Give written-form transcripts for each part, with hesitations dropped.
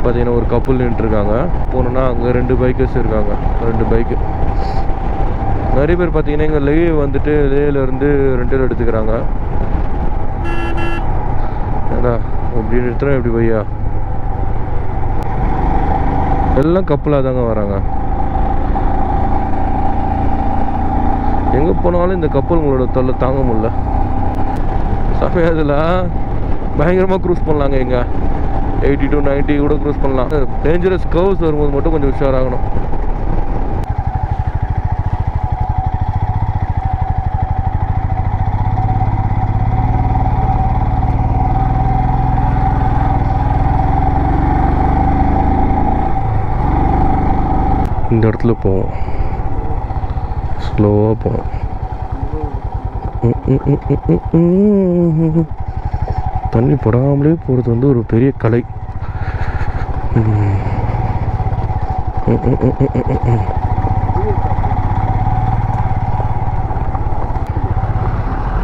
பார்த்தீங்கன்னா ஒரு கப்புள் நின்றுருக்காங்க. போனோன்னா அங்கே 2 பைக்கர்ஸ் இருக்காங்க. 2 பைக்கு. நிறைய பேர் பார்த்தீங்கன்னா இங்கே லே வந்துட்டு லேலேருந்து ரெண்டில் எடுத்துக்கிறாங்க. ஏடா இப்படி நிறுத்துறேன் எப்படி பையா? எல்லாம் கப்பலாக தாங்க வராங்க. எங்கே போனாலும் இந்த கப்பலுங்களோட தொல்லை தாங்க முடியல. சமயத்தில் பயங்கரமாக க்ரூஸ் பண்ணலாங்க. இங்கே 80 to 90 கூட க்ரூஸ் பண்ணலாம். டேஞ்சரஸ் கர்வ்ஸ் வரும்போது மட்டும் கொஞ்சம் உஷாராகணும். இந்த இடத்துல போவோம், ஸ்லோவாக போவோம். தண்ணி போடாமலே போகிறது வந்து ஒரு பெரிய கலை.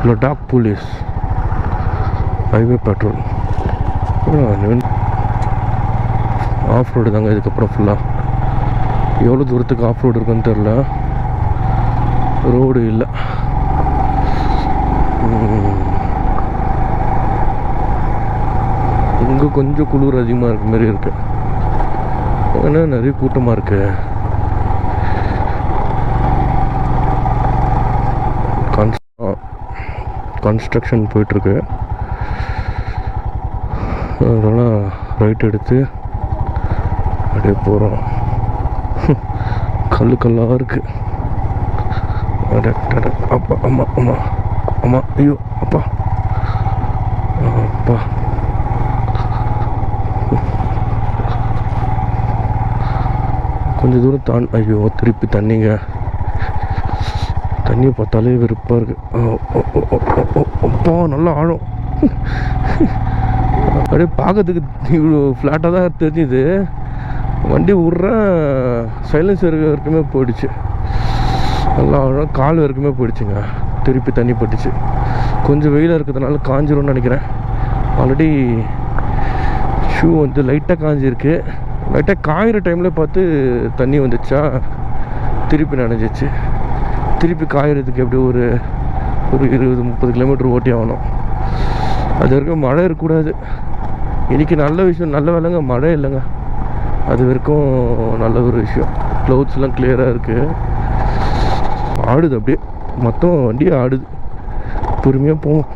Ladakh police highway patrol off road தாங்க. இதுக்கப்புறம் ஃபுல்லாக எவ்வளோ தூரத்துக்கு ஆஃப் ரோடு இருக்குன்னு தெரில. ரோடு இல்லை. இங்கே கொஞ்சம் குளிர் அதிகமாக இருக்க மாதிரி இருக்குது. ஏன்னா நிறைய கூட்டமாக இருக்கு. கன்ஸ்ட்ரக்ஷன் போயிட்டுருக்கு. அதனால் ரைட் எடுத்து அப்படியே போகிறோம். கல்லாக இருக்குது. அப்பா அம்மா அம்மா அம்மா ஐயோ அப்பா அப்பா. கொஞ்சம் தூரம் ஐயோ திருப்பி தண்ணிங்க. தண்ணியை பார்த்தாலே வெறுப்பாக இருக்குது. அப்பா நல்லா ஆழம். அப்படியே பார்க்கறதுக்கு இவ்வளோ ஃப்ளாட்டாக தான் தெரிஞ்சுது. வண்டி விட்றேன், சைலன்சர் வரைக்குமே போயிடுச்சு. நல்லா ஆழம், கால் வரைக்குமே போயிடுச்சுங்க. திருப்பி தண்ணி பட்டுச்சு. கொஞ்சம் வெயிலாக இருக்கிறதுனால காஞ்சிரும்னு நினைக்கிறேன். ஆல்ரெடி ஷூ வந்து லைட்டாக காஞ்சிருக்கு. லைட்டாக காயிற டைமில் பார்த்து தண்ணி வந்துச்சா, திருப்பி நனைஞ்சிச்சு. திருப்பி காயறதுக்கு எப்படி ஒரு 20-30 கிலோமீட்டர் ஓட்டி ஆகணும். அது வரைக்கும் மழை இருக்கக்கூடாது. இன்றைக்கி நல்ல விஷயம், நல்ல வேலைங்க மழை இல்லைங்க. அது வரைக்கும் நல்ல ஒரு விஷயம். க்ளவுட்ஸ்லாம் கிளியராக இருக்குது. ஆடுது அப்படியே, மொத்தம் வண்டியே ஆடுது. பொறுமையாக போவோம்.